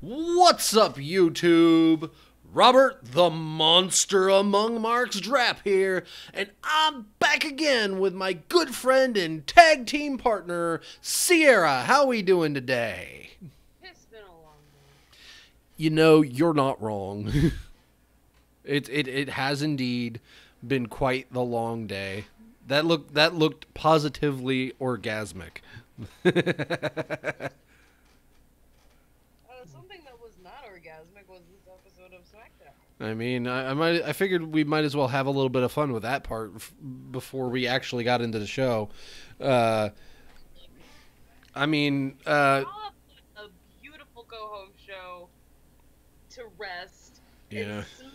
What's up, YouTube? Robert the Monster Among Marks Drap here, and I'm back again with my good friend and tag team partner, Sierra. How we doing today? It's been a long day. You know, you're not wrong. It has indeed been quite the long day. That looked positively orgasmic. Something that was not orgasmic was this episode of SmackDown. I mean, I figured we might as well have a little bit of fun with that part before we actually got into the show. I mean, Y'all have put a beautiful go-home show to rest. yeah. And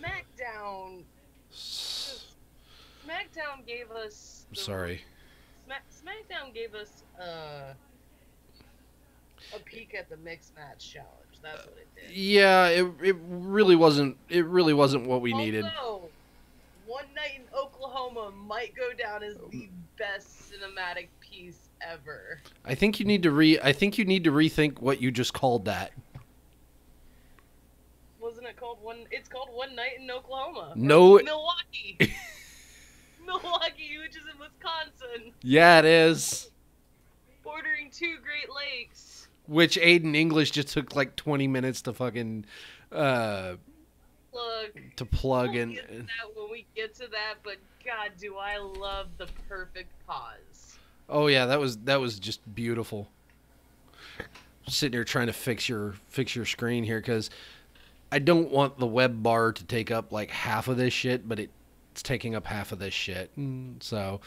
SmackDown gave us. Sorry. SmackDown gave us a peek at the mixed match challenge. That's what it did. Yeah, it really wasn't. It really wasn't what we needed. Although, One Night in Oklahoma might go down as the best cinematic piece ever. I think you need to rethink what you just called that. Wasn't it called one? It's called One Night in Oklahoma. No, Milwaukee. Milwaukee, which is in Wisconsin, yeah, it is. bordering two Great Lakes. Which Aiden English just took like 20 minutes to fucking Look, to plug we'll in. get to that when we get to that, but God, do I love the perfect pause. Oh yeah, that was just beautiful. Sitting here trying to fix your screen here because I don't want the web bar to take up like half of this shit, but it's taking up half of this shit. So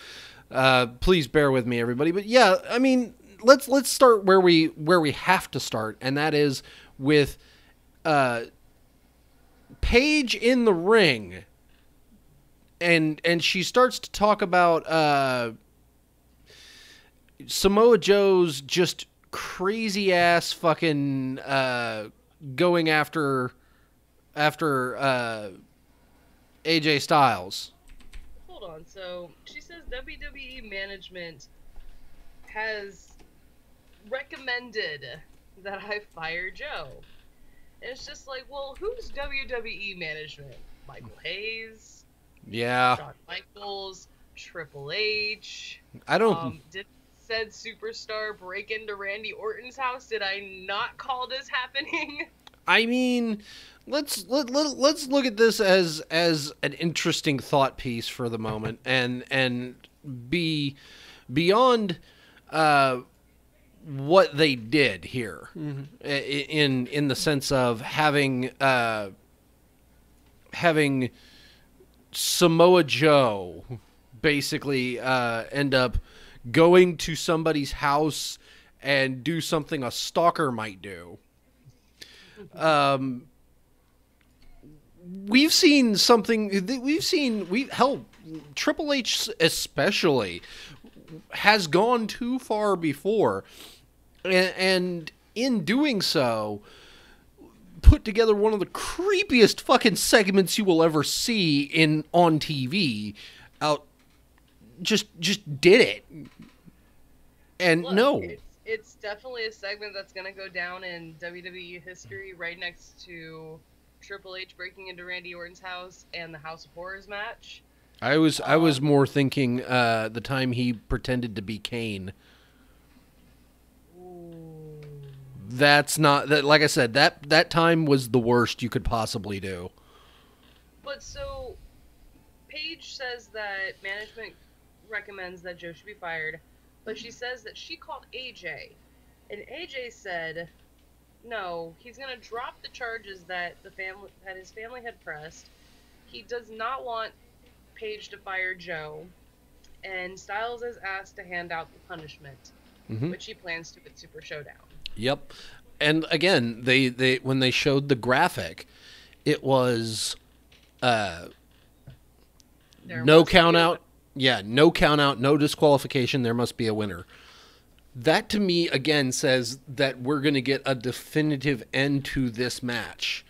please bear with me, everybody. But yeah, I mean, let's start where we have to start, and that is with Paige in the ring, and she starts to talk about Samoa Joe's just crazy ass fucking going after AJ Styles. Hold on. So she says WWE management has recommended that I fire Joe. And it's just like, well, who's WWE management? Michael Hayes? Yeah. Shawn Michaels? Triple H? I don't. Did said superstar break into Randy Orton's house? Did I not call this happening? I mean, let's look at this as an interesting thought piece for the moment, and be beyond what they did here, in the sense of having Samoa Joe basically end up going to somebody's house and do something a stalker might do. We've seen something. Hell, Triple H especially has gone too far before, and in doing so, put together one of the creepiest fucking segments you will ever see on TV. Just did it, and Look, no. It's definitely a segment that's going to go down in WWE history right next to Triple H breaking into Randy Orton's house and the House of Horrors match. I was more thinking the time he pretended to be Kane. Ooh. That's not that. Like I said, that time was the worst you could possibly do. But so, Paige says that management recommends that Joe should be fired, but she says that she called AJ, and AJ said, no, he's gonna drop the charges that his family had pressed. He does not want Paige to fire Joe, and Styles is asked to hand out the punishment, which he plans to at Super Showdown. Yep, and again, they when they showed the graphic, it was no count out. Yeah, no count out, no disqualification. There must be a winner. That to me again says that we're going to get a definitive end to this match,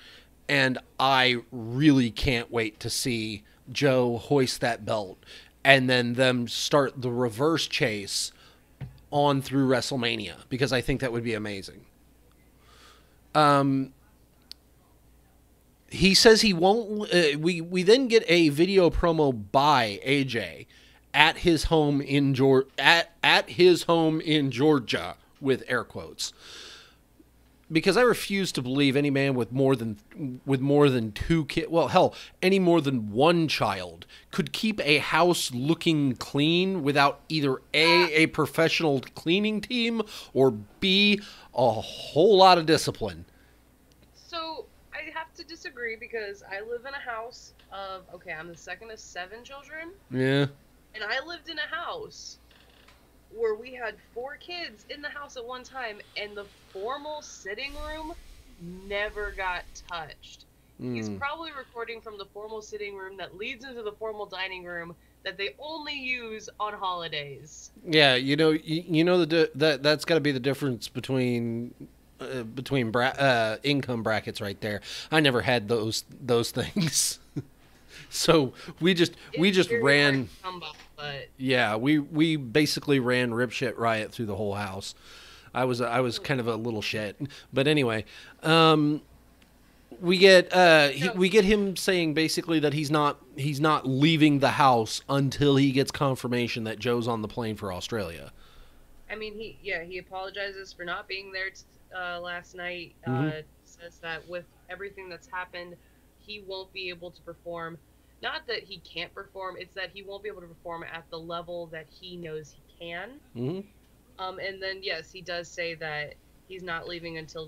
and I really can't wait to see Joe hoist that belt and then them start the reverse chase on through WrestleMania, because I think that would be amazing. He says he won't. We then get a video promo by AJ at his home in at his home in Georgia with air quotes. Because I refuse to believe any man with more than two kids, well, hell, any more than one child could keep a house looking clean without either a professional cleaning team, or B, a whole lot of discipline. So I have to disagree because I live in a house of, okay, I'm the second of 7 children, Yeah. and I lived in a house where we had 4 kids in the house at one time, and the formal sitting room never got touched. He's probably recording from the formal sitting room that leads into the formal dining room that they only use on holidays. Yeah, that's got to be the difference between income brackets right there. I never had those things. So we just ran. But Yeah, we basically ran rip shit riot through the whole house. I was kind of a little shit, but anyway, we get him saying basically that he's not leaving the house until he gets confirmation that Joe's on the plane for Australia. I mean, he apologizes for not being there last night. Says that with everything that's happened, he won't be able to perform. Not that he can't perform, it's that he won't be able to perform at the level that he knows he can. And then, yes, he does say that he's not leaving until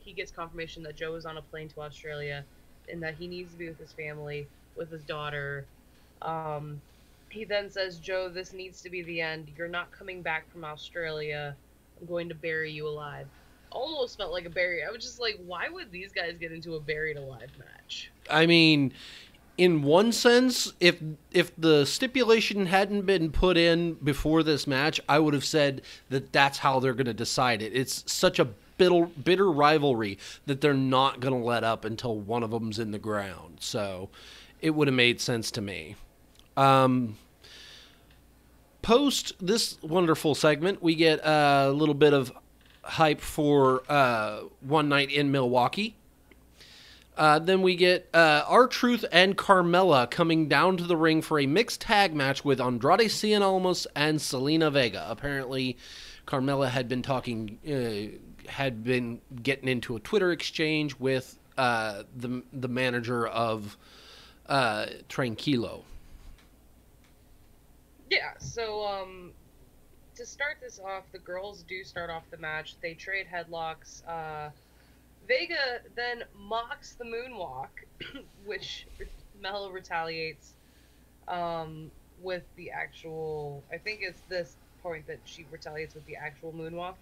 he gets confirmation that Joe is on a plane to Australia and that he needs to be with his family, with his daughter. He then says, Joe, this needs to be the end. You're not coming back from Australia. I'm going to bury you alive. Almost felt like a bury. I was just like, why would these guys get into a buried alive match? I mean, in one sense, if the stipulation hadn't been put in before this match, I would have said that that's how they're going to decide it. It's such a bitter rivalry that they're not going to let up until one of them's in the ground. So it would have made sense to me. Post this wonderful segment, we get a little bit of hype for One Night in Milwaukee. Then we get R-Truth and Carmella coming down to the ring for a mixed tag match with Andrade Cien Almas and Selena Vega. Apparently, Carmella had been getting into a Twitter exchange with the manager of Tranquilo. Yeah, so to start this off, the girls do start off the match. They trade headlocks. Vega then mocks the moonwalk, which Mello retaliates with the actual... I think it's this point that she retaliates with the actual moonwalk.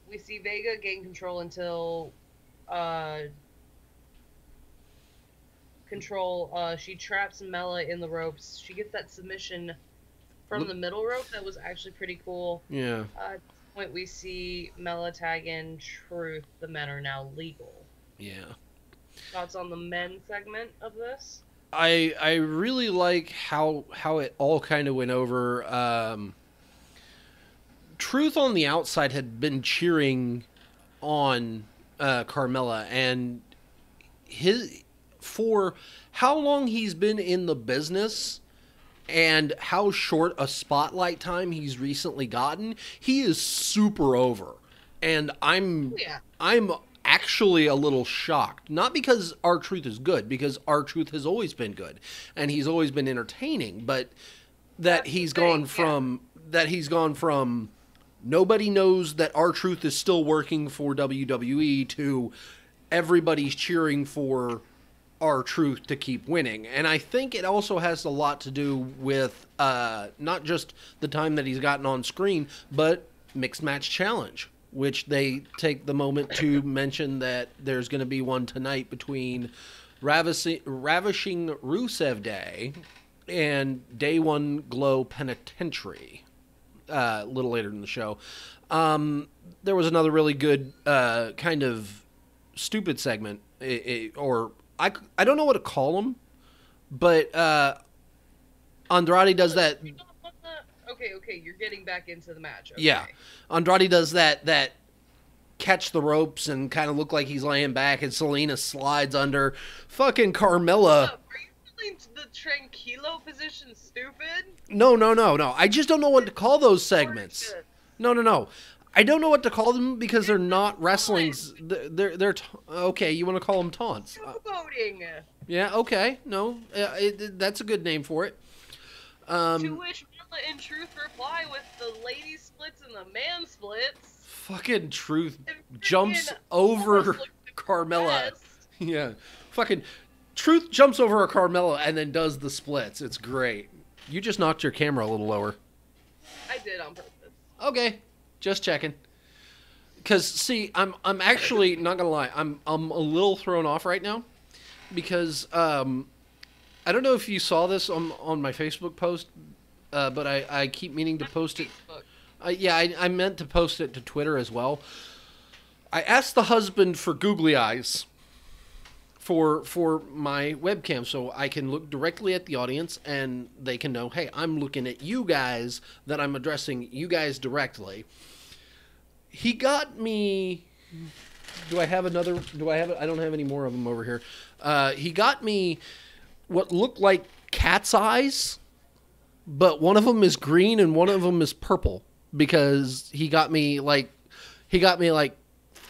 We see Vega gain control until... she traps Mella in the ropes. She gets that submission from the middle rope that was actually pretty cool. Yeah. At this point, we see Mella tag in Truth. The men are now legal. Yeah. Thoughts on the men segment of this? I really like how it all kind of went over. Truth on the outside had been cheering on Carmella, and for how long he's been in the business and how short a spotlight time he's recently gotten, he is super over. And I'm actually a little shocked. Not because R-Truth is good, because R-Truth has always been good and he's always been entertaining, but that he's gone from nobody knows that R-Truth is still working for WWE to everybody's cheering for R-Truth to keep winning. And I think it also has a lot to do with not just the time that he's gotten on screen, but Mixed Match Challenge, which they take the moment to mention that there's going to be one tonight between Ravishing Rusev Day and Day One Glow Penitentiary a little later in the show. There was another really good kind of stupid segment, or I don't know what to call them, but Andrade does that. Okay, you're getting back into the match. Okay. Yeah, Andrade does that catch the ropes and kind of look like he's laying back, and Selena slides under. Fucking Carmella. Are you feeling the tranquilo position stupid? No. I just don't know what to call those segments. No. I don't know what to call them because they're not wrestlings. They're okay. You want to call them taunts? Showboating. Yeah. Okay. No. That's a good name for it. To which Mela in Truth reply with the lady splits and the man splits. Fucking Truth jumps over Carmella. Yeah. Fucking Truth jumps over a Carmella and then does the splits. It's great. You just knocked your camera a little lower. I did on purpose. Okay. Just checking. Because see, I'm actually not gonna lie. I'm a little thrown off right now because I don't know if you saw this on my Facebook post, but I keep meaning to post it. Yeah, I meant to post it to Twitter as well. I asked the husband for googly eyes for my webcam so I can look directly at the audience and they can know, hey, I'm looking at you guys, that I'm addressing you guys directly. He got me... I don't have any more of them over here. He got me what looked like cat's eyes, but one of them is green and one of them is purple because he got me like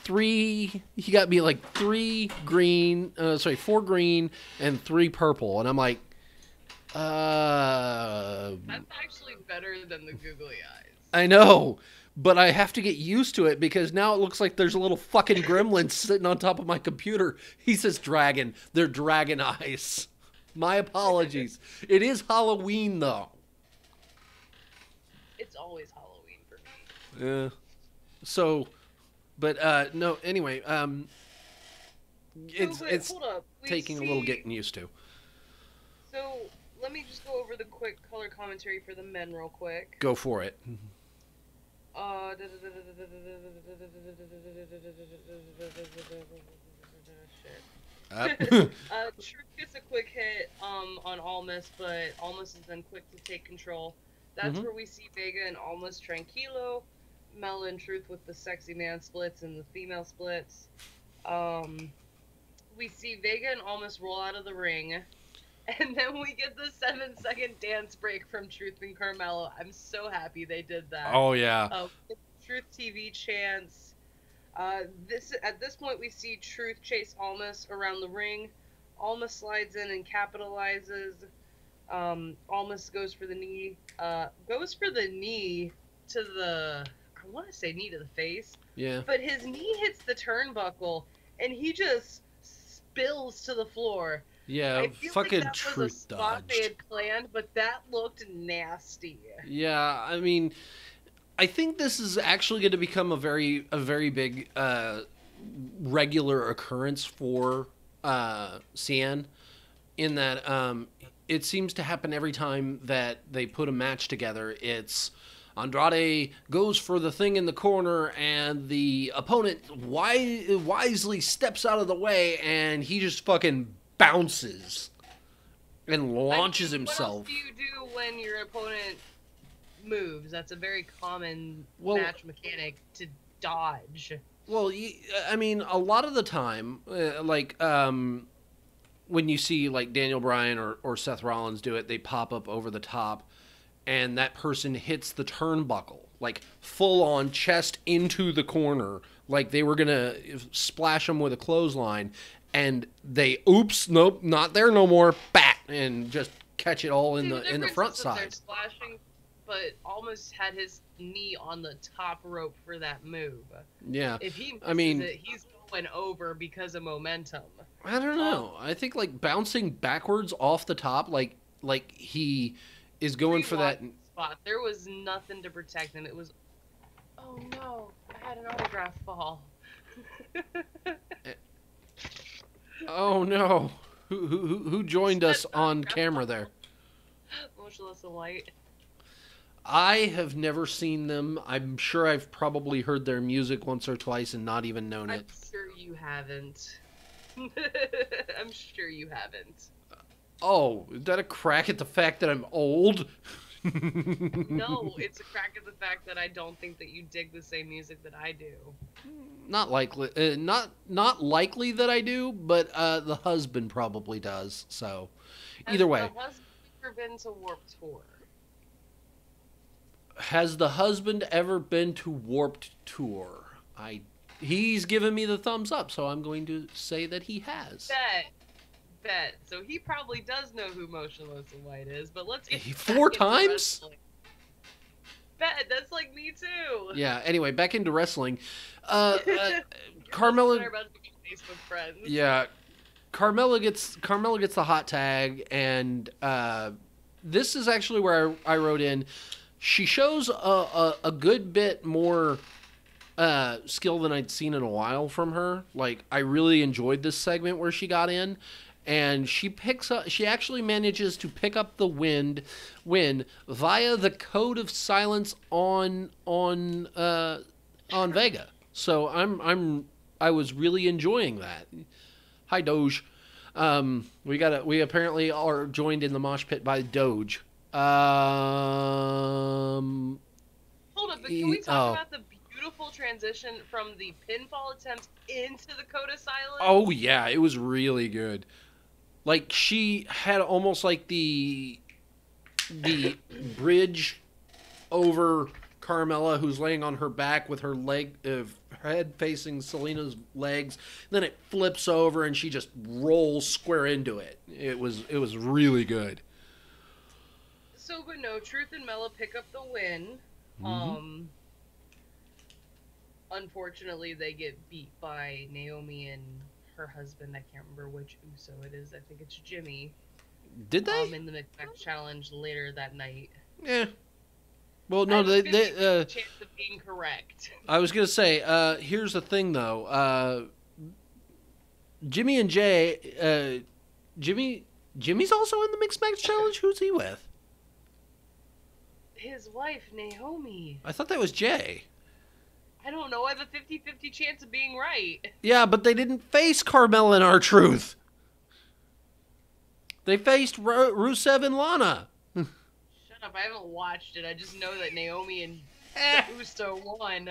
four green and 3 purple, and I'm like, that's actually better than the googly eyes. I know, but I have to get used to it because now it looks like there's a little fucking gremlin sitting on top of my computer. He says dragon. They're dragon eyes. My apologies. It is Halloween, though. It's always Halloween for me. Yeah. So, but no. Anyway, it's hold up. taking a little getting used to. So let me just go over the quick color commentary for the men real quick. Go for it. Truth gets a quick hit on Almas, but Almas is then quick to take control. That's where we see Vega and Almas tranquilo, Mela and Truth with the sexy man splits and the female splits. We see Vega and Almas roll out of the ring, and then we get the 7-second dance break from Truth and Carmelo. I'm so happy they did that. Oh yeah. Truth TV chants. At this point, we see Truth chase Almas around the ring. Almas slides in and capitalizes. Almas goes for the knee. To the, I want to say knee to the face. Yeah. But his knee hits the turnbuckle, and he just spills to the floor. Yeah, I feel fucking like that Truth was a spot dodged. they had planned, but that looked nasty. Yeah, I mean, I think this is actually going to become a very big regular occurrence for CN, in that it seems to happen every time that they put a match together. It's Andrade goes for the thing in the corner, and the opponent wisely steps out of the way, and he just fucking bounces and launches himself. What else do you do when your opponent moves? That's a very common match mechanic, to dodge. Well, I mean, a lot of the time, when you see like Daniel Bryan or Seth Rollins do it, they pop up over the top, and that person hits the turnbuckle, like full on chest into the corner, like they were gonna splash them with a clothesline, and they nope, not there no more, bat, and just catch it all in the front side. They're splashing, but almost had his knee on the top rope for that move. Yeah, if he misses it, he's going over because of momentum. I don't know. I think like bouncing backwards off the top, like he is going for that spot. There was nothing to protect him. It was, oh no, I had an autograph fall. Oh no! Who joined us on camera there? Motionless and White. I have never seen them. I'm sure I've probably heard their music once or twice and not even known it. I'm sure you haven't. I'm sure you haven't. Oh, is that a crack at the fact that I'm old? No, it's a crack at the fact that I don't think that you dig the same music that I do. Not likely, not likely that I do, but the husband probably does. So, either way, Has the husband ever been to Warped Tour? has the husband ever been to Warped Tour? He's given me the thumbs up, so I'm going to say that he has. Bet. So he probably does know who Motionless in White is, but let's get 4 back into times? wrestling. Bet, that's like me too. Yeah, anyway, back into wrestling. Carmella Carmella, about to be Facebook friends. yeah, Carmella gets the hot tag, and this is actually where I wrote in. She shows a good bit more skill than I'd seen in a while from her. Like, I really enjoyed this segment where she got in, and she actually manages to pick up the win via the code of silence on Vega. So I was really enjoying that. Hi, Doge. We apparently are joined in the mosh pit by Doge. Hold up, but can we talk about the beautiful transition from the pinfall attempt into the code of silence? Oh yeah, it was really good. Like, she had almost like the bridge over Carmella, who's laying on her back with her head facing Selena's legs. Then it flips over and she just rolls square into it. It was really good. So, but no, Truth and Mella pick up the win. Mm-hmm. Unfortunately, they get beat by Naomi and her husband. I can't remember which Uso it is. I think it's Jimmy. Did they? In the Mixed Match Challenge later that night. Yeah. Well, no, they chance of being correct. I was gonna say, here's the thing though. Jimmy and Jay, Jimmy's also in the Mixed Match Challenge. Who's he with? His wife, Naomi. I thought that was Jay. I don't know. I have a 50-50 chance of being right. Yeah, but they didn't face Carmella and R-Truth. They faced Rusev and Lana. Shut up. I haven't watched it. I just know that Naomi and Uso won.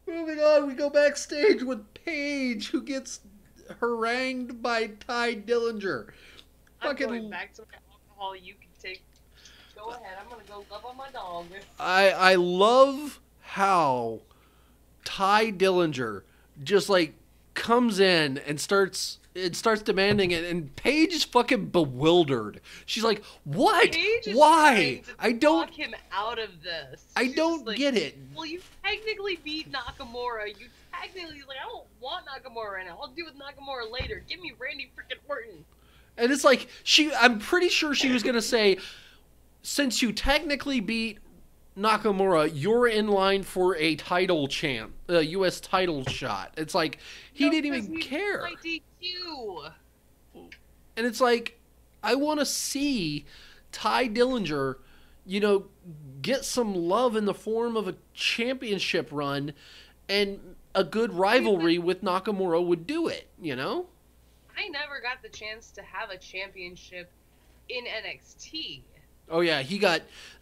Moving on, we go backstage with Paige, who gets harangued by Ty Dillinger. I'm going back to my alcohol. You can take... Go ahead. I'm going to go love on my dog. I love how Ty Dillinger just, like, comes in and starts demanding it, and Paige is fucking bewildered. She's like, "What? Why? I don't talk him out of this. I don't get it." Well, you technically beat Nakamura. You technically I don't want Nakamura right now. I'll deal with Nakamura later. Give me Randy freaking Orton. And it's like I'm pretty sure she was gonna say, since you technically beat Nakamura, you're in line for a title U.S. title shot. It's like he didn't even care. DQ. And it's like, I want to see Ty Dillinger, get some love in the form of a championship run, and a good rivalry with Nakamura would do it. I never got the chance to have a championship in NXT. Oh yeah,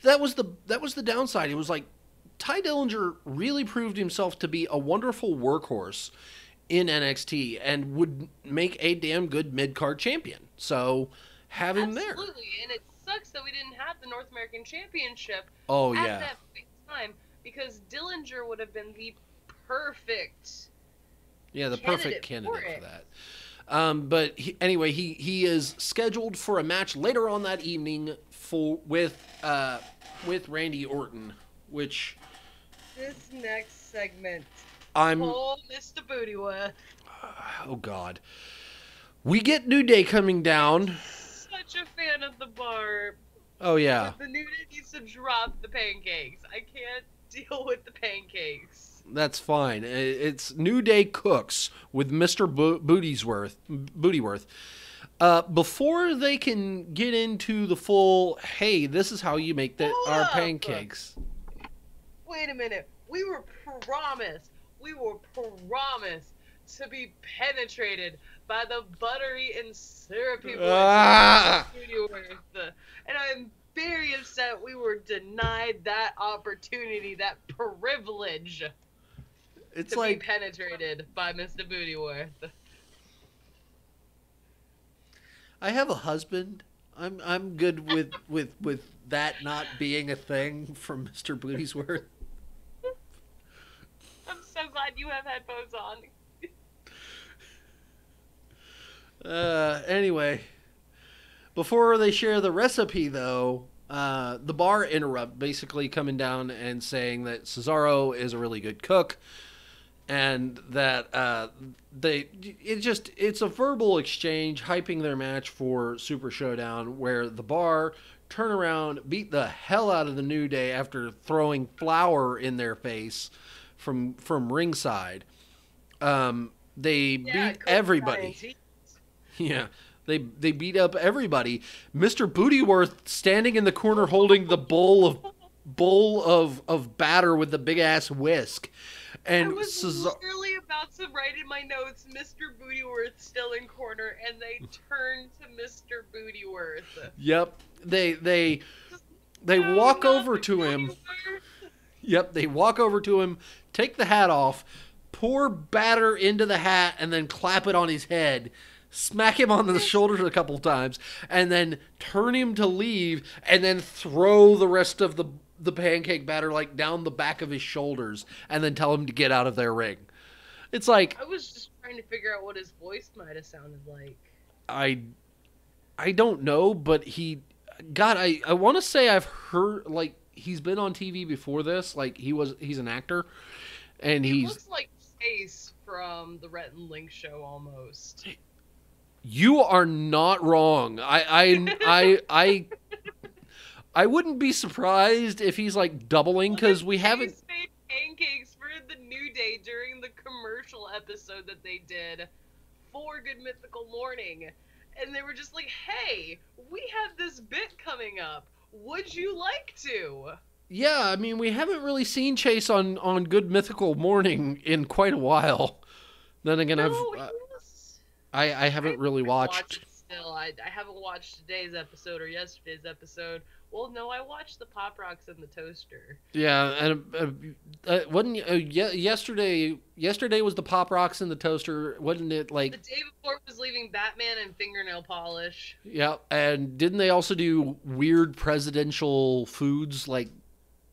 that was the downside. It was like Ty Dillinger really proved himself to be a wonderful workhorse in NXT and would make a damn good mid-card champion. So have him there. Absolutely, and it sucks that we didn't have the North American Championship at that time, because Dillinger would have been the perfect perfect candidate for that. But he is scheduled for a match later on that evening with Randy Orton, which this next segment. Mr. Bootyworth. Oh God, we get New Day coming down. Such a fan of the bar. Oh yeah. But the New Day needs to drop the pancakes. I can't deal with the pancakes. That's fine. It's New Day cooks with Mr. Bootyworth. Before they can get into the full, hey, this is how you make our pancakes. Wait a minute. We were promised to be penetrated by the buttery and syrupy voice Ah! of Judy Worth. And I'm very upset we were denied that opportunity, that privilege It's to like be penetrated by Mr. Bootyworth. I have a husband. I'm good with that not being a thing from Mr. Bootyworth. I'm so glad you have headphones on. Anyway, before they share the recipe, though, the bar interrupt, basically coming down and saying that Cesaro is a really good cook, and that it's a verbal exchange hyping their match for Super Showdown, where the bar turn around, beat the hell out of the New Day after throwing flour in their face from ringside. They beat everybody. Yeah, they beat up everybody. Mr. Bootyworth standing in the corner holding the bowl of batter with the big ass whisk. And I was literally about to write in my notes, Mr. Bootyworth still in corner, and they turn to Mr. Bootyworth. Yep, they walk over to him. Yep, they walk over to him, take the hat off, pour batter into the hat, and then clap it on his head. Smack him on the shoulders a couple times, and then turn him to leave, and then throw the rest of the pancake batter like down the back of his shoulders, and then tell him to get out of their ring. It's like I was just trying to figure out what his voice might have sounded like. I don't know, but I want to say I've heard, like, he's been on TV before this, like he's an actor, and He he's looks like Chase from the Rhett and Link show almost. You are not wrong. I wouldn't be surprised if he's like doubling, because we haven't made pancakes for the New Day during the commercial episode that they did for Good Mythical Morning, and they were just like, "Hey, we have this bit coming up. Would you like to?" Yeah, I mean, we haven't really seen Chase on Good Mythical Morning in quite a while. Then again, I haven't really watched. Still, I haven't watched today's episode or yesterday's episode. Well, no, I watched the Pop Rocks in the Toaster. Yeah, and wasn't yesterday? Yesterday was the Pop Rocks in the Toaster, wasn't it? Like the day before was leaving Batman and fingernail polish. Yeah, and didn't they also do weird presidential foods like?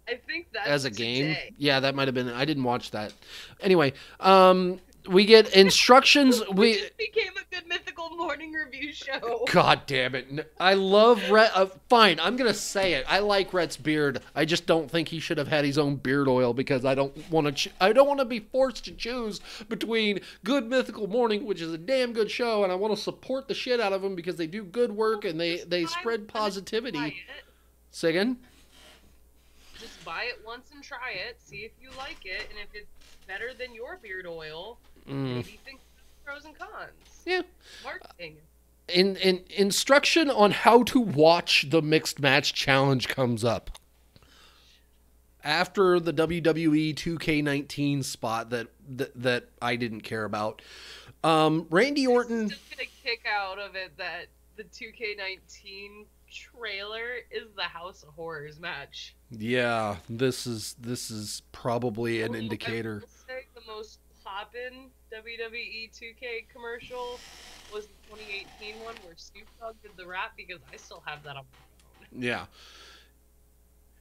I think that's as a game. Today. Yeah, that might have been. I didn't watch that. Anyway, we get instructions. It became a Good Mythical Morning review show. God damn it! I love Rhett. Fine, I'm gonna say it. I like Rhett's beard. I just don't think he should have had his own beard oil, because I don't want to. I don't want to be forced to choose between Good Mythical Morning, which is a damn good show, and I want to support the shit out of them because they do good work and they spread positivity. Say again? Just buy it once and try it. See if you like it, and if it's better than your beard oil, maybe think pros and cons. Yeah. Marketing. Instruction on how to watch the mixed match challenge comes up after the WWE 2K19 spot that I didn't care about. Randy Orton. I'm just gonna kick out of it that the 2K19 trailer is the House of Horrors match. Yeah, this is probably an indicator. I will say the most poppin' WWE 2K commercial was the 2018 one where Snoop Dogg did the rap, because I still have that on my phone. Yeah.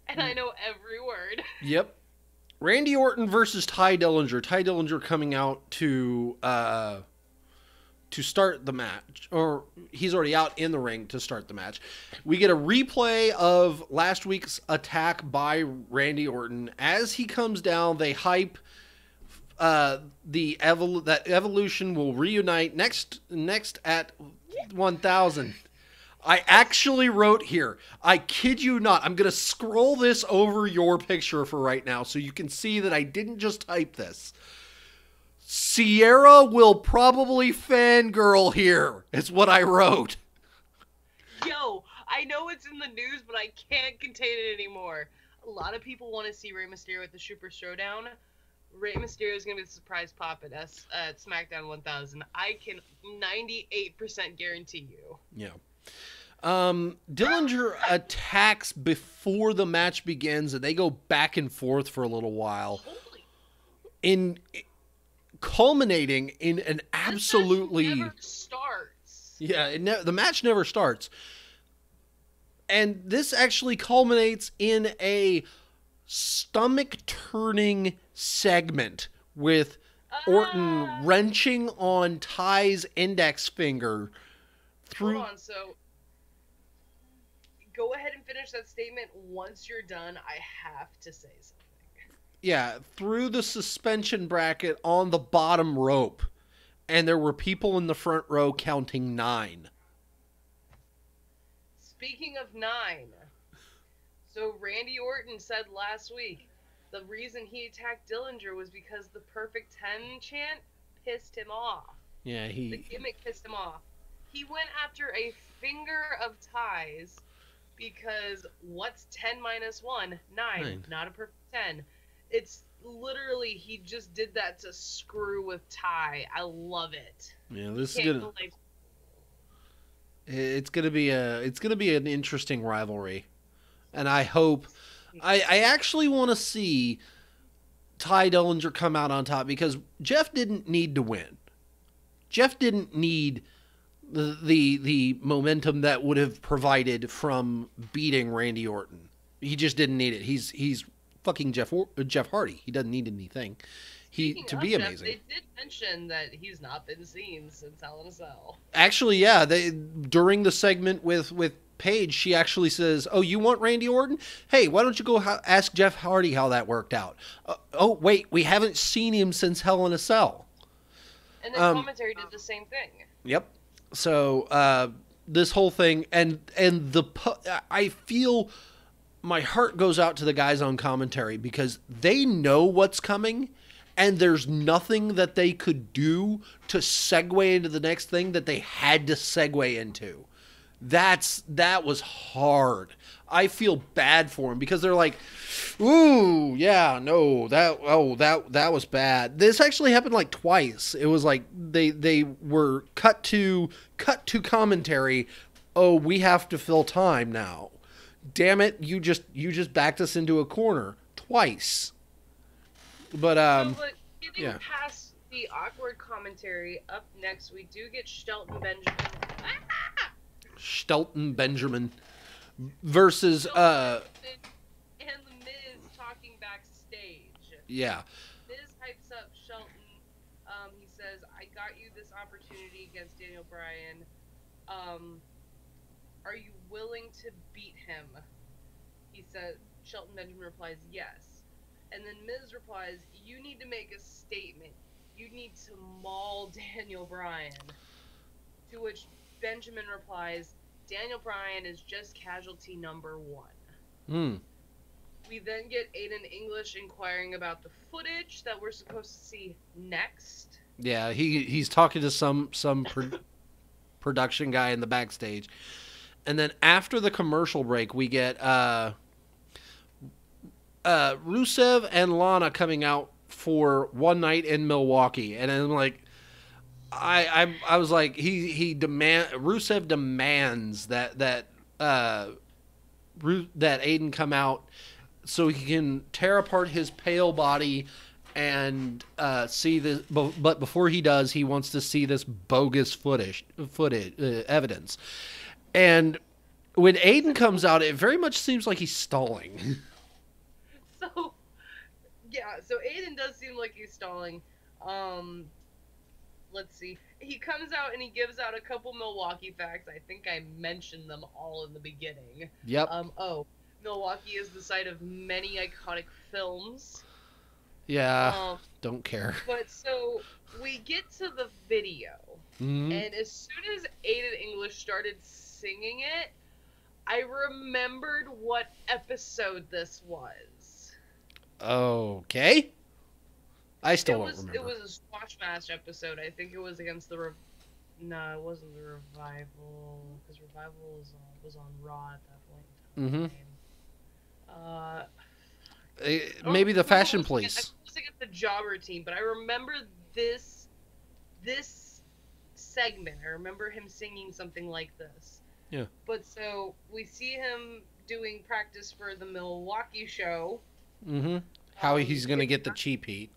And I know every word. Yep. Randy Orton versus Ty Dillinger. Ty Dillinger coming out to start the match, or he's already out in the ring to start the match. We get a replay of last week's attack by Randy Orton. As he comes down, they hype that Evolution will reunite next at 1000. I actually wrote here, I kid you not, I'm going to scroll this over your picture for right now so you can see that I didn't just type this. Sierra will probably fangirl here, is what I wrote. Yo, I know it's in the news, but I can't contain it anymore. A lot of people want to see Rey Mysterio at the Super Showdown. Rey Mysterio is going to be the surprise pop at SmackDown 1000. I can 98% guarantee you. Yeah. Dillinger attacks before the match begins, and they go back and forth for a little while. Holy. Culminating in an absolutely... This match never starts. Yeah, the match never starts. And this actually culminates in a stomach-turning segment with Orton wrenching on Ty's index finger through... Hold on, so go ahead and finish that statement. Once you're done, I have to say something. Yeah, through the suspension bracket on the bottom rope. And there were people in the front row counting 9. Speaking of 9, so Randy Orton said last week the reason he attacked Dillinger was because the perfect 10 chant pissed him off. Yeah, the gimmick pissed him off. He went after a finger of Ty's because what's 10 minus 1? 9. Not a perfect 10. It's literally, he just did that to screw with Ty. I love it. Yeah, this is gonna... It's gonna be an interesting rivalry, and I hope. I actually want to see Ty Dillinger come out on top because Jeff didn't need to win. Jeff didn't need the momentum that would have provided from beating Randy Orton. He just didn't need it. He's fucking Jeff Hardy. He doesn't need anything. To be amazing. They did mention that he's not been seen since Hell in a Cell. Actually, yeah. During the segment with Paige, she actually says, "Oh, you want Randy Orton? Hey, why don't you go ask Jeff Hardy how that worked out?" Oh, wait, we haven't seen him since Hell in a Cell. And then commentary did the same thing. Yep. So this whole thing, and I feel my heart goes out to the guys on commentary because they know what's coming. And there's nothing that they could do to segue into the next thing that they had to segue into. That was hard. I feel bad for them because they're like, ooh, yeah, no, that was bad. This actually happened like twice. It was like they were cut to commentary. Oh, we have to fill time now. Damn it, you just backed us into a corner twice. But getting past the awkward commentary, up next we do get Shelton Benjamin. Shelton Benjamin versus and the Miz talking backstage. Yeah. Miz hypes up Shelton. He says, "I got you this opportunity against Daniel Bryan. Are you willing to beat him?" He said. Shelton Benjamin replies, "Yes." And then Miz replies, "You need to make a statement. You need to maul Daniel Bryan." To which Benjamin replies, "Daniel Bryan is just casualty number 1. We then get Aiden English inquiring about the footage that we're supposed to see next. Yeah, he's talking to some production guy in the backstage. And then after the commercial break, we get Rusev and Lana coming out for one night in Milwaukee, and I'm like, I was like, Rusev demands that Aiden come out so he can tear apart his pale body and see this. But before he does, he wants to see this bogus footage evidence. And when Aiden comes out, it very much seems like he's stalling. So Aiden does seem like he's stalling. Let's see. He comes out and he gives out a couple Milwaukee facts. I think I mentioned them all in the beginning. Yep. Milwaukee is the site of many iconic films. Yeah. Don't care. But so we get to the video, and as soon as Aiden English started singing it, I remembered what episode this was. Okay. I still don't remember. It was a squash match episode. I think it was against the... No, it wasn't the Revival. Because Revival was on Raw at that point in time. Maybe the Fashion Police. I was wrestling at the Jobber team, but I remember this segment. I remember him singing something like this. Yeah. But so we see him doing practice for the Milwaukee show. Mm-hmm. How he's gonna get the cheap heat.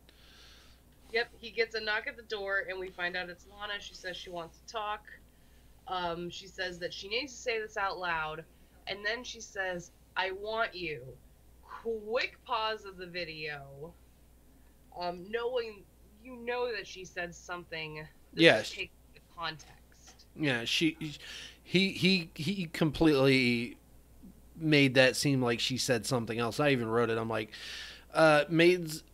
Yep, he gets a knock at the door, and we find out it's Lana. She says she wants to talk. She says that she needs to say this out loud, and then she says, "I want you." Quick pause of the video. Knowing that she said something. Yes. Take the context. Yeah, he completely made that seem like she said something else. I even wrote it. I'm like, Maids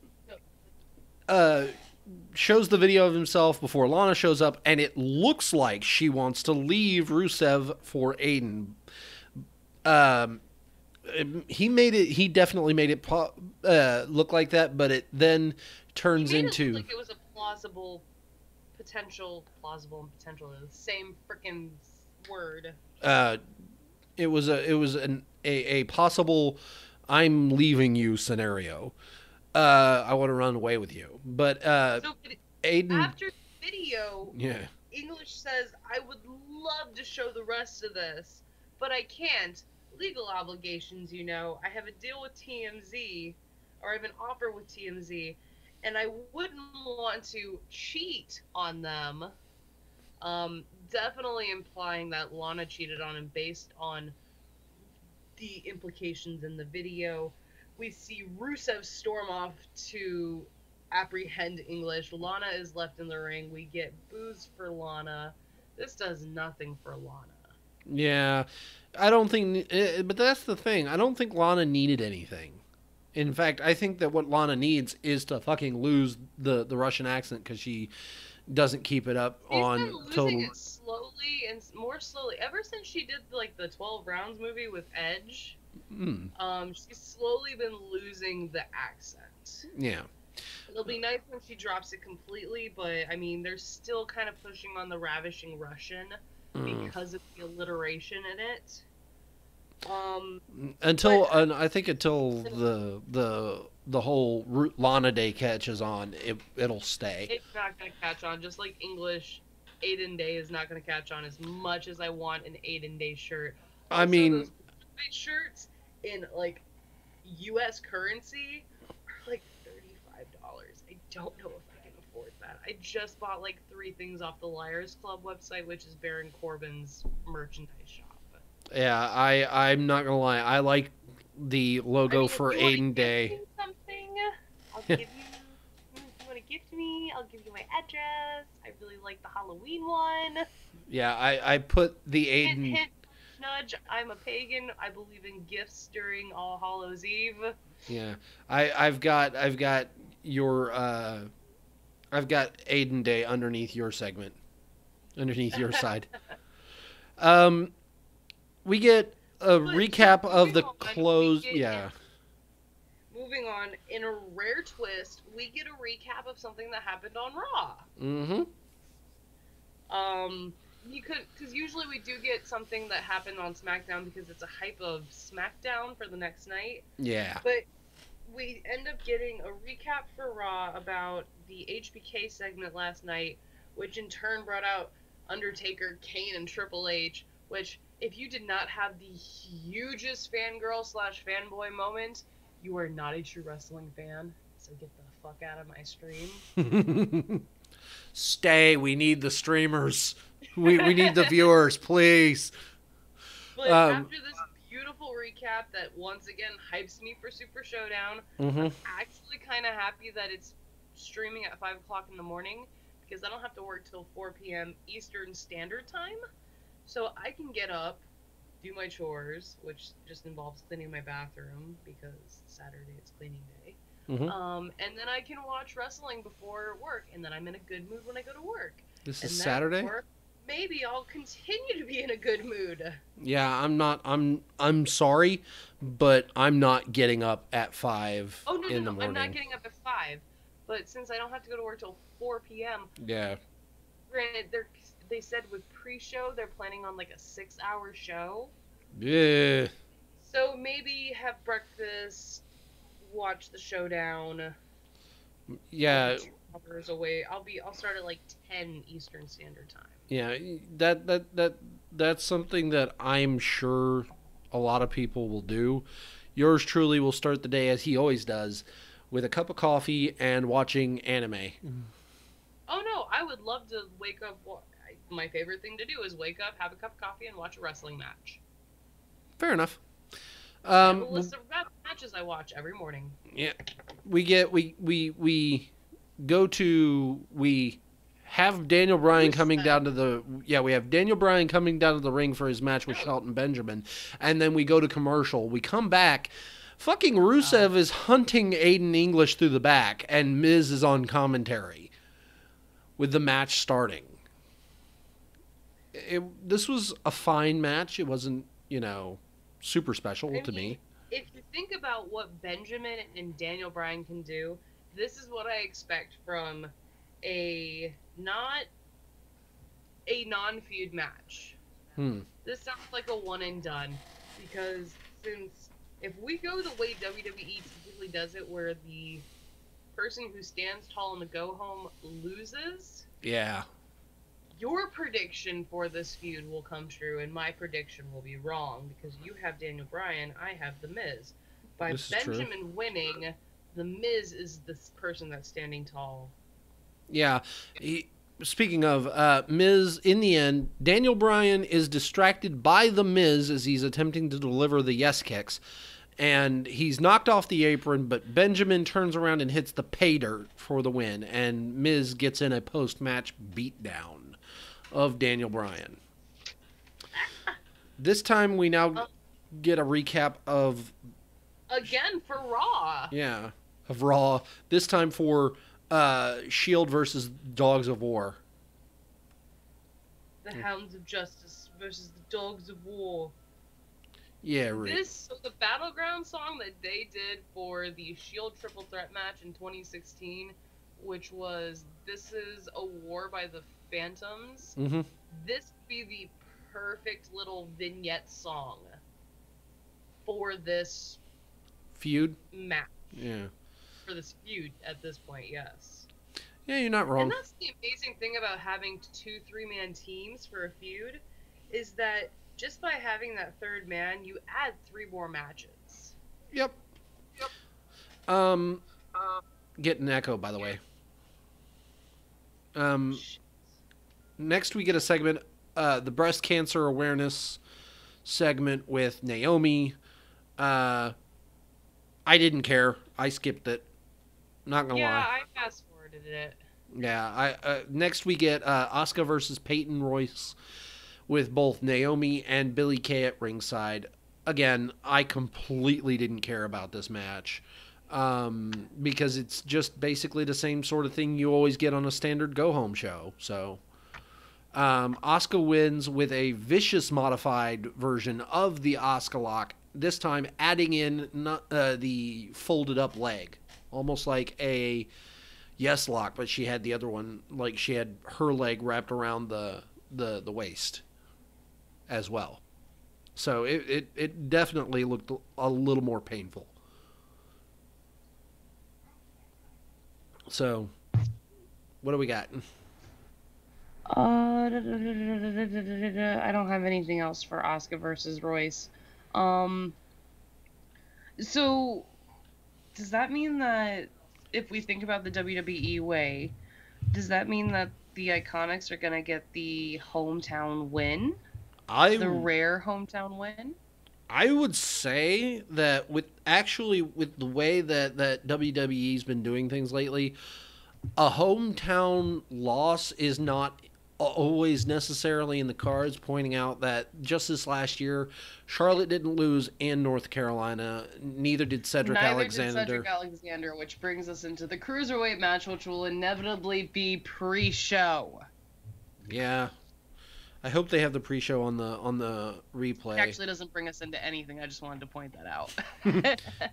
shows the video of himself before Lana shows up, and it looks like she wants to leave Rusev for Aiden. He definitely made it look like that, but it then turns into like it was a plausible and potential are the same freaking word. It was a possible I'm leaving you scenario. I want to run away with you, but so Aiden after the video, yeah, English says, "I would love to show the rest of this, but I can't. Legal obligations, you know. I have a deal with TMZ, or I have an offer with TMZ, and I wouldn't want to cheat on them." Definitely implying that Lana cheated on him based on the implications in the video. We see Rusev storm off to apprehend English. Lana is left in the ring. We get boos for Lana. This does nothing for Lana. Yeah, I don't think, but that's the thing. I don't think Lana needed anything. In fact, I think that what Lana needs is to fucking lose the Russian accent because she doesn't keep it up on been losing total. It slowly and more slowly ever since she did like the 12 rounds movie with Edge. She's slowly been losing the accent. Yeah. It'll be nice when she drops it completely, but I mean, they're still kind of pushing on the ravishing Russian because of the alliteration in it. I think until the whole Lana Day catches on, it'll stay. It's not gonna catch on, just like English. Aiden Day is not gonna catch on as much as I want an Aiden Day shirt. Also, I mean, those white shirts in like U.S. currency are like $35. I don't know if I can afford that. I just bought like 3 things off the Liars Club website, which is Baron Corbin's merchandise shop. Yeah, I'm not gonna lie. I like the logo for Aiden Day. Something, I'll give you. If you want to gift me, I'll give you my address. I really like the Halloween one. Yeah, I put the Aiden. Hint, nudge. I'm a pagan. I believe in gifts during All Hallows Eve. Yeah, I've got your I've got Aiden Day underneath your segment, underneath your side. We get a recap of the close. Yeah. Moving on, in a rare twist, we get a recap of something that happened on Raw. Mm-hmm. Because usually we do get something that happened on SmackDown because it's a hype of SmackDown for the next night. Yeah. But we end up getting a recap for Raw about the HBK segment last night, which in turn brought out Undertaker, Kane, and Triple H, which, if you did not have the hugest fangirl/fanboy moment, you are not a true wrestling fan, so get the fuck out of my stream. Stay, we need the streamers. We need the viewers, please. But after this beautiful recap that once again hypes me for Super Showdown, I'm actually kind of happy that it's streaming at 5 o'clock in the morning, because I don't have to work till 4 p.m. Eastern Standard Time. So I can get up, do my chores, which just involves cleaning my bathroom, because Saturday it's cleaning day. Mm-hmm. And then I can watch wrestling before work, and then I'm in a good mood when I go to work. This is Saturday? Maybe I'll continue to be in a good mood. Yeah, I'm sorry, but I'm not getting up at 5 in the morning. I'm not getting up at 5. But since I don't have to go to work till 4 p.m. Yeah. Granted, they said with pre-show they're planning on like a 6-hour show. Yeah. So maybe have breakfast, watch the showdown, Yeah, 2 hours away. I'll start at like 10 Eastern Standard Time. yeah. That's something that I'm sure a lot of people will do. Yours truly will start the day as he always does, with a cup of coffee and watching anime. Oh no, I would love to wake up. My favorite thing to do is wake up, have a cup of coffee, and watch a wrestling match. Fair enough. I have a list of matches I watch every morning. Yeah, we go to we have Daniel Bryan coming down to the we have Daniel Bryan coming down to the ring for his match with Shelton Benjamin, and then we go to commercial. We come back. Fucking Rusev is hunting Aiden English through the back, and Miz is on commentary with the match starting. This was a fine match. It wasn't, super special to me. If you think about what Benjamin and Daniel Bryan can do, this is what I expect from a non-feud match. This sounds like a one and done, because if we go the way WWE typically does it, where the person who stands tall in the go home loses, your prediction for this feud will come true, and my prediction will be wrong, because you have Daniel Bryan, I have The Miz. By Benjamin winning, The Miz is the person that's standing tall. Yeah. Speaking of Miz, in the end, Daniel Bryan is distracted by The Miz as he's attempting to deliver the yes kicks. And he's knocked off the apron, but Benjamin turns around and hits the pay dirt for the win. And Miz gets in a post-match beatdown of Daniel Bryan. This time we now get a recap of... Again, for Raw. Yeah, of Raw. This time for Shield versus Dogs of War. The Hounds of Justice versus the Dogs of War. Yeah, right. So the Battleground song that they did for the Shield Triple Threat match in 2016, which was "This Is a War" by the Phantoms. Mm-hmm. This would be the perfect little vignette song for this feud match. Yeah. For this feud at this point, yes. Yeah, you're not wrong. And that's the amazing thing about having 2 3-man teams for a feud, is that just by having that third man, you add 3 more matches. Yep. Getting an echo, by the way. Next we get a segment, the breast cancer awareness segment with Naomi. I didn't care. I skipped it. Not gonna lie. Yeah, I fast forwarded it. Yeah. Next we get Asuka versus Peyton Royce with both Naomi and Billie Kay at ringside. Again, I completely didn't care about this match. Because it's just basically the same sort of thing you always get on a standard go-home show. So, Asuka wins with a vicious modified version of the Asuka lock, this time adding in the folded-up leg. Almost like a yes lock, but she had the other one, like she had her leg wrapped around the waist as well. So, it definitely looked a little more painful. So, what do we got? I don't have anything else for Asuka versus Royce. So, does that mean that if we think about the WWE way, does that mean that the Iconics are going to get the hometown win? The rare hometown win? I would say that with the way that WWE's been doing things lately, a hometown loss is not always necessarily in the cards, pointing out that just this last year, Charlotte didn't lose in North Carolina, neither did Cedric Alexander, which brings us into the Cruiserweight match, which will inevitably be pre-show. Yeah. I hope they have the pre-show on the replay. It actually doesn't bring us into anything. I just wanted to point that out.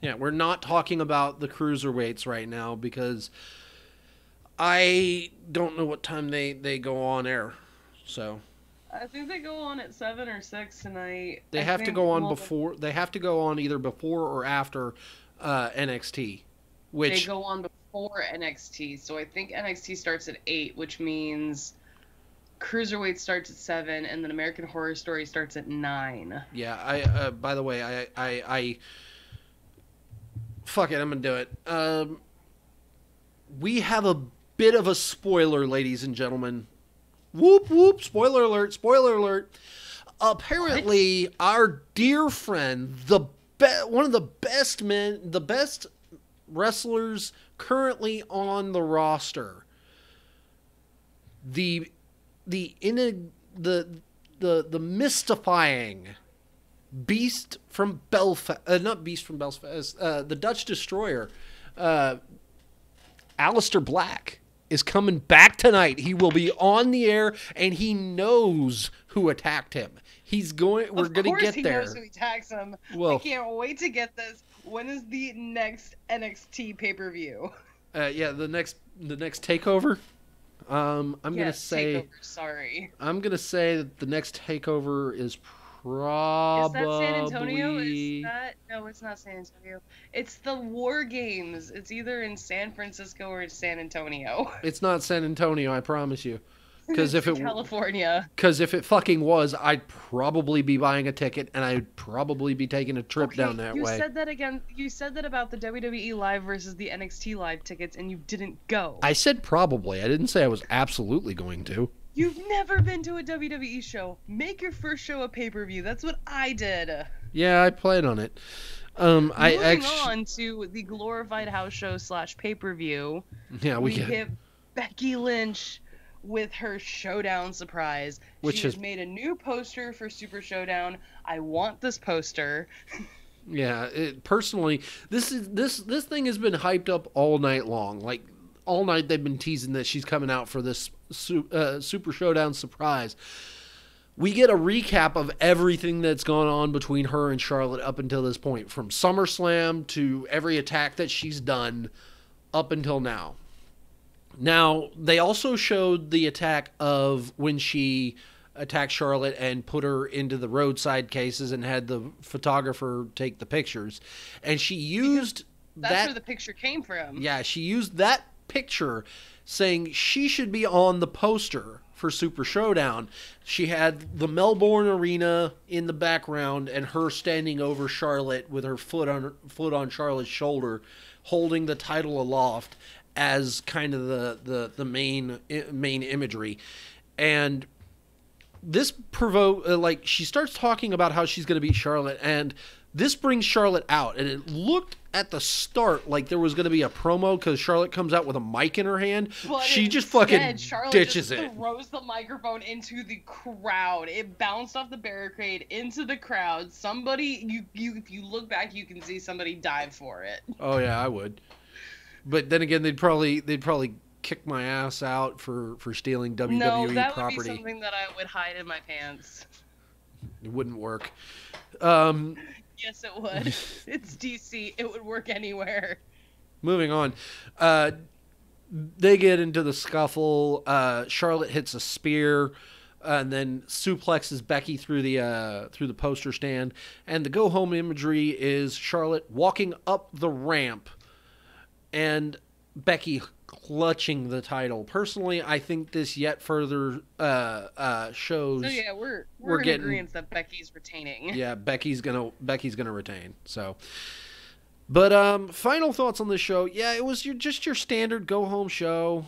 Yeah, we're not talking about the cruiserweights right now because I don't know what time they go on air. So I think they go on at 7 or 6 tonight. They have to go on before. They have to go on either before or after NXT. Which they go on for NXT. So I think NXT starts at 8, which means Cruiserweight starts at 7, and then American Horror Story starts at 9. Yeah, I by the way, I fuck it, I'm gonna do it. We have a bit of a spoiler, ladies and gentlemen. Whoop whoop! Spoiler alert! Spoiler alert! Apparently, our dear friend, one of the best wrestlers currently on the roster, the mystifying Beast from Belfast, not Beast from Belfast, the Dutch Destroyer, Aleister Black, is coming back tonight. He will be on the air, and he knows who attacked him. We're going to get he there. Knows who attacks him. Well, I can't wait to get this. When is the next NXT pay-per-view? Yeah, the next takeover. I'm gonna say. Takeover, sorry. I'm gonna say that the next takeover is probably. Is that San Antonio? No, it's not San Antonio. It's the War Games. It's either in San Francisco or it's San Antonio. It's not San Antonio, I promise you. Because if California. Because if it fucking was, I'd probably be buying a ticket and I'd probably be taking a trip down that way. You said that again. You said that about the WWE Live versus the NXT Live tickets, and you didn't go. I said probably. I didn't say I was absolutely going to. You've never been to a WWE show. Make your first show a pay-per-view. That's what I did. Yeah, I planned on it. Moving on to the glorified house show / pay-per-view. Yeah, we hit Becky Lynch with her Showdown surprise. She has made a new poster for Super Showdown. I want this poster. Yeah, personally, this thing has been hyped up all night long. Like all night they've been teasing that she's coming out for this Super Showdown surprise. We get a recap of everything that's gone on between her and Charlotte up until this point, from SummerSlam to every attack that she's done up until now. Now, they also showed the attack of when she attacked Charlotte and put her into the roadside cases and had the photographer take the pictures. And she used that's where the picture came from. Yeah, she used that picture saying she should be on the poster for Super Showdown. She had the Melbourne Arena in the background and her standing over Charlotte with her foot on Charlotte's shoulder, holding the title aloft as kind of the main imagery. And this she starts talking about how she's going to beat Charlotte, and this brings Charlotte out, and it looked at the start like there was going to be a promo because Charlotte comes out with a mic in her hand. But she just fucking Charlotte ditches just it. Throws the microphone into the crowd. It bounced off the barricade into the crowd. Somebody, if you look back, you can see somebody dive for it. Oh yeah, I would. But then again, they'd probably kick my ass out for stealing WWE property. No, that would be something that I would hide in my pants. It wouldn't work. Yes, it would. It's DC. It would work anywhere. Moving on. They get into the scuffle. Charlotte hits a spear and then suplexes Becky through the poster stand. And the go-home imagery is Charlotte walking up the ramp and Becky clutching the title. Personally, I think this yet further shows. So yeah, we're in agreement that Becky's retaining. Yeah, Becky's gonna retain. So, but final thoughts on this show. Yeah, it was just your standard go home show.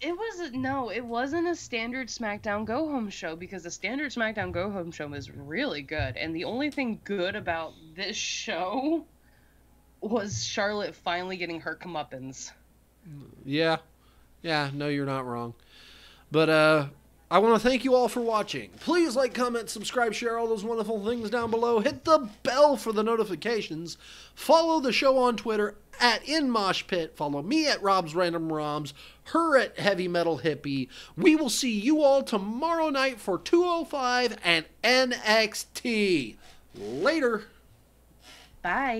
It wasn't a standard SmackDown go home show, because the standard SmackDown go home show was really good, and the only thing good about this show was Charlotte finally getting her comeuppance. Yeah, no, you're not wrong. But I want to thank you all for watching. Please like, comment, subscribe, share all those wonderful things down below. Hit the bell for the notifications. Follow the show on Twitter at InMoshPit. Follow me at Rob's Random Roms. Her at Heavy Metal Hippie. We will see you all tomorrow night for 205 and NXT. Later. Bye.